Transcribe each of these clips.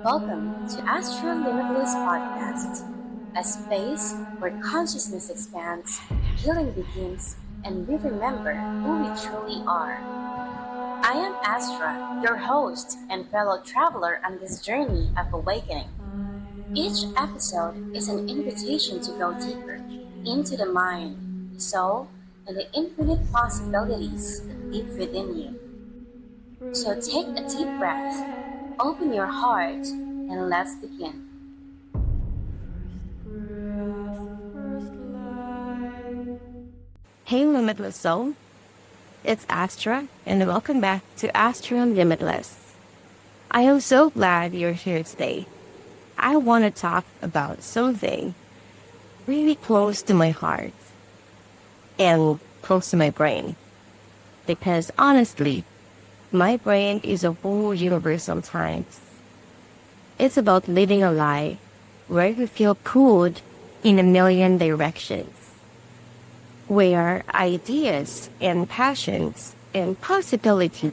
Welcome to Astra Limitless podcast, a space where consciousness expands, healing begins, and we remember who we truly are. I am Astra, your host and fellow traveler on this journey of awakening. Each episode is an invitation to go deeper into the mind, the soul, and the infinite possibilities that live within you. So take a deep breath, open your heart, and let's begin. Hey Limitless Soul, it's Astra and welcome back to Astra Limitless. I am so glad you're here today. I want to talk about something really close to my heart and close to my brain. Because honestly, my brain is a whole universe sometimes. It's about living a life where you feel pulled in a million directions, where ideas and passions and possibilities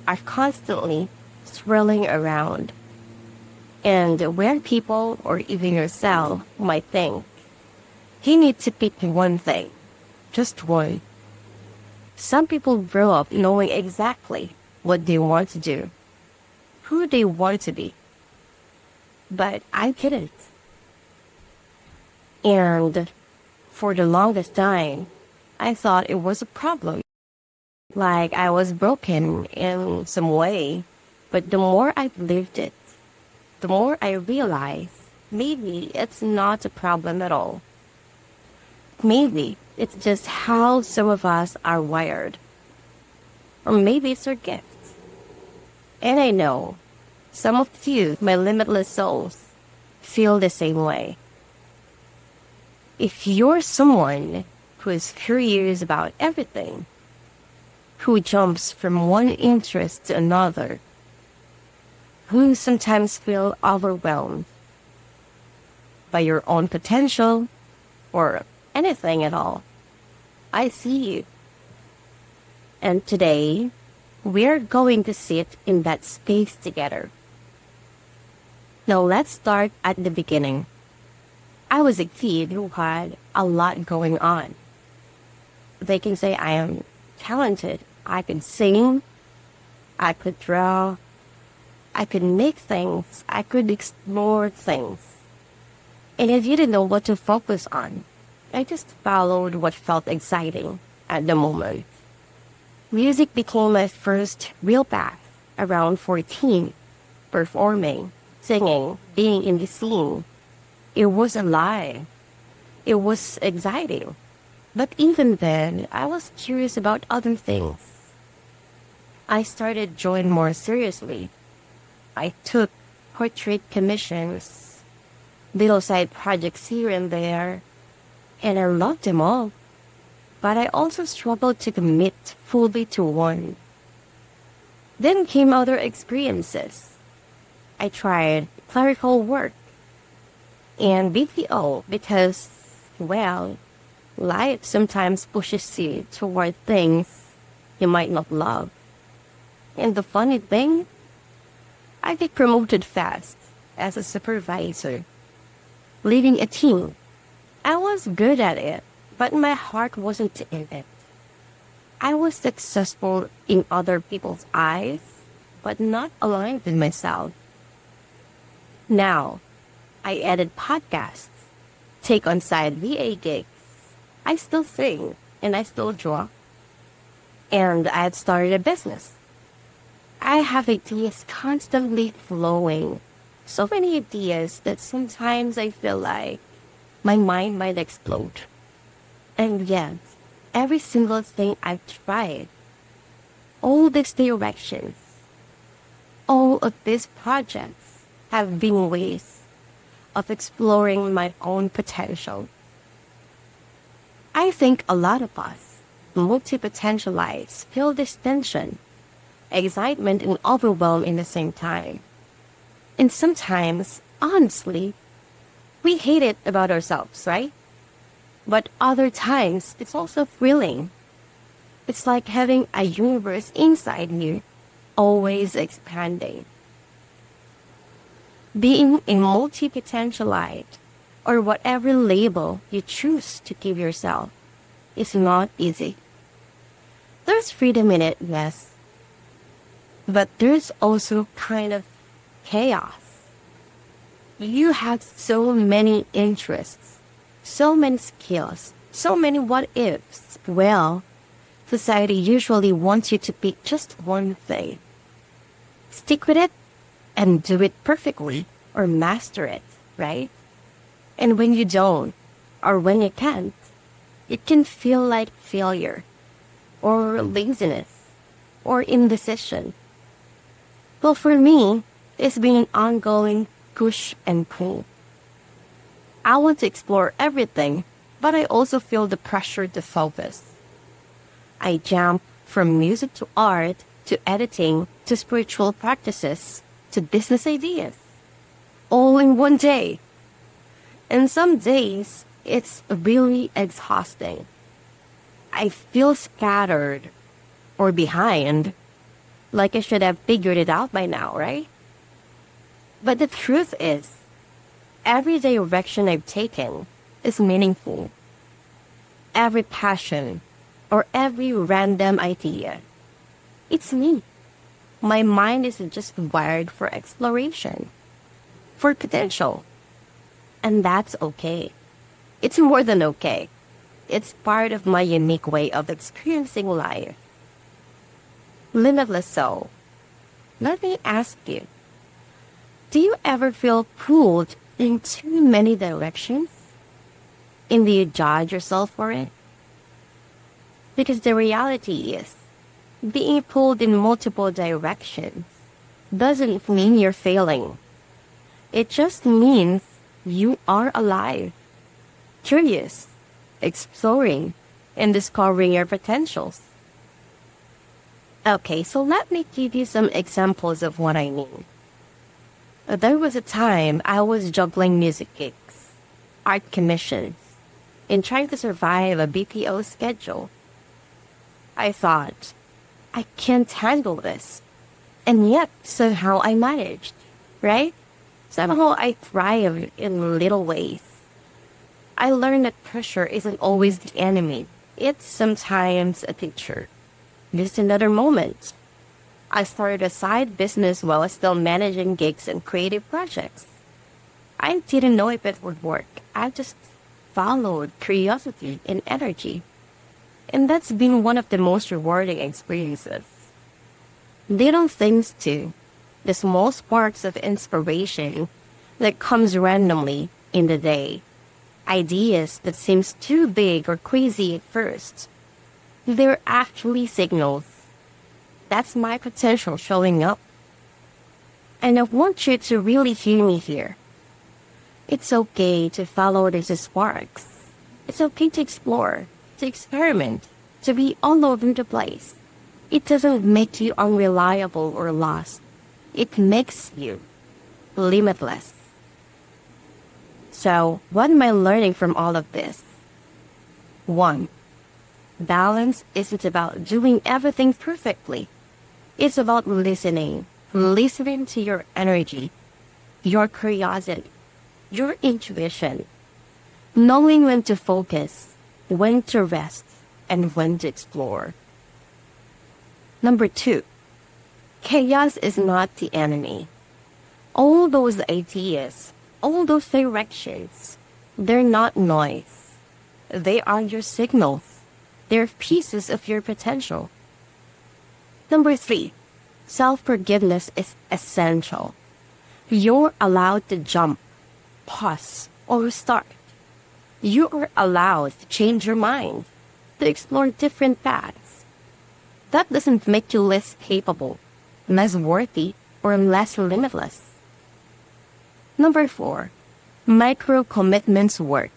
are constantly swirling around, and where people or even yourself might think you need to pick one thing, just one. Some people grow up knowing exactly what they want to do, who they want to be, but I didn't. And for the longest time, I thought it was a problem, like I was broken in some way. But the more I lived it, the more I realized maybe it's not a problem at all. Maybe it's just how some of us are wired. Or maybe it's our gift. And I know some of you, my limitless souls, feel the same way. If you're someone who is curious about everything, who jumps from one interest to another, who sometimes feel overwhelmed by your own potential or anything at all, I see you. And today, we're going to sit in that space together. Now let's start at the beginning. I was a kid who had a lot going on. They can say I am talented. I could sing, I could draw, I could make things, I could explore things. And I didn't know what to focus on. I just followed what felt exciting at the moment. Music became my first real path around 14, performing, singing, being in the scene. It was alive. It was exciting. But even then, I was curious about other things. I started drawing more seriously. I took portrait commissions, little side projects here and there, and I loved them all. But I also struggled to commit fully to one. Then came other experiences. I tried clerical work and BPO because, well, life sometimes pushes you toward things you might not love. And the funny thing, I get promoted fast as a supervisor, leading a team. I was good at it, but my heart wasn't in it. I was successful in other people's eyes, but not aligned with myself. Now, I edit podcasts, take on side VA gigs. I still sing and I still draw. And I had started a business. I have ideas constantly flowing. So many ideas that sometimes I feel like my mind might explode. And yet, every single thing I've tried, all these directions, all of these projects have been ways of exploring my own potential. I think a lot of us, multipotentialites, feel this tension, excitement and overwhelm in the same time. And sometimes, honestly, we hate it about ourselves, right? But other times, it's also thrilling. It's like having a universe inside you, always expanding. Being a multipotentialite, or whatever label you choose to give yourself, is not easy. There's freedom in it, yes, but there's also kind of chaos. You have so many interests, so many skills, so many what ifs. Well, society usually wants you to pick just one thing. Stick with it and do it perfectly or master it, right? And when you don't, or when you can't, it can feel like failure, or laziness, or indecision. Well, for me, it's been an ongoing push and pull. I want to explore everything, but I also feel the pressure to focus. I jump from music to art to editing to spiritual practices to business ideas, all in one day. And some days, it's really exhausting. I feel scattered or behind, like I should have figured it out by now, right? But the truth is, every direction I've taken is meaningful. Every passion or every random idea, it's me. My mind isn't just wired for exploration, for potential. And that's okay. It's more than okay. It's part of my unique way of experiencing life. Limitless soul. Let me ask you, do you ever feel pulled in too many directions? And do you judge yourself for it? Because the reality is, being pulled in multiple directions doesn't mean you're failing. It just means you are alive, curious, exploring, and discovering your potentials. Okay, so let me give you some examples of what I mean. There was a time I was juggling music gigs, art commissions, and trying to survive a BPO schedule. I thought, I can't handle this. And yet, somehow I managed, right? Somehow I thrived in little ways. I learned that pressure isn't always the enemy. It's sometimes a teacher. Just another moment. I started a side business while still managing gigs and creative projects. I didn't know if it would work. I just followed curiosity and energy. And that's been one of the most rewarding experiences. Little things too. The small sparks of inspiration that comes randomly in the day. Ideas that seems too big or crazy at first. They're actually signals. That's my potential showing up. And I want you to really hear me here. It's okay to follow these sparks. It's okay to explore, to experiment, to be all over the place. It doesn't make you unreliable or lost. It makes you limitless. So, what am I learning from all of this? 1. Balance isn't about doing everything perfectly. It's about listening to your energy, your curiosity, your intuition, knowing when to focus, when to rest, and when to explore. 2, chaos is not the enemy. All those ideas, all those directions, they're not noise. They are your signals. They're pieces of your potential. 3, self-forgiveness is essential. You're allowed to jump, pause, or restart. You are allowed to change your mind, to explore different paths. That doesn't make you less capable, less worthy, or less limitless. 4, micro commitments work.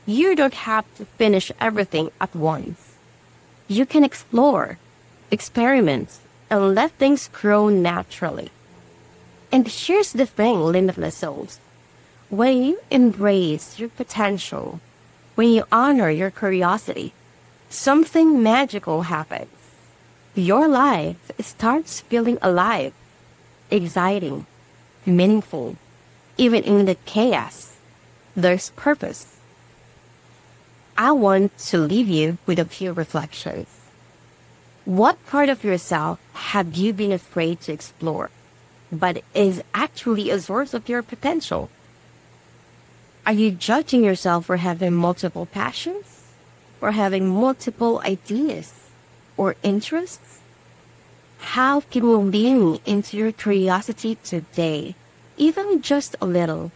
You don't have to finish everything at once. You can explore, experiment, and let things grow naturally. And here's the thing, limitless souls. When you embrace your potential, when you honor your curiosity, something magical happens. Your life starts feeling alive, exciting, meaningful, Even in the chaos, there's purpose. I want to leave you with a few reflections. What part of yourself have you been afraid to explore, but is actually a source of your potential? Are you judging yourself for having multiple passions? Or having multiple ideas or interests? How can you lean into your curiosity today, even just a little,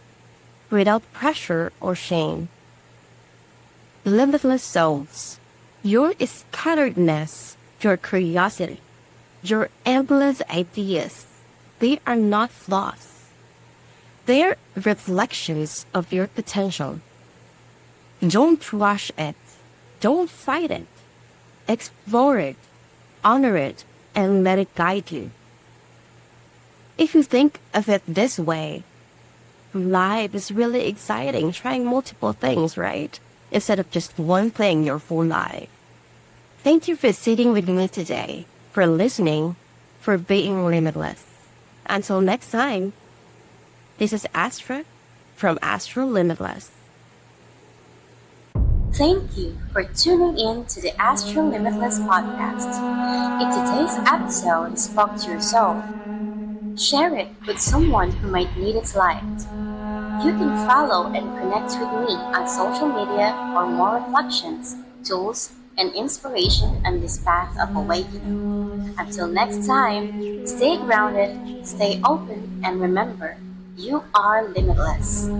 without pressure or shame? Limitless souls, your scatteredness, your curiosity, your endless ideas, they are not flaws. They are reflections of your potential. Don't rush it. Don't fight it. Explore it, honor it, and let it guide you. If you think of it this way, life is really exciting, trying multiple things, right? Instead of just one thing your full life. Thank you for sitting with me today, for listening, for being limitless. Until next time, this is Astra from Astra Limitless. Thank you for tuning in to the Astra Limitless podcast. If today's episode spoke to your soul, share it with someone who might need its light. You can follow and connect with me on social media for more reflections, tools, and inspiration on this path of awakening. Until next time, stay grounded, stay open, and remember, you are limitless.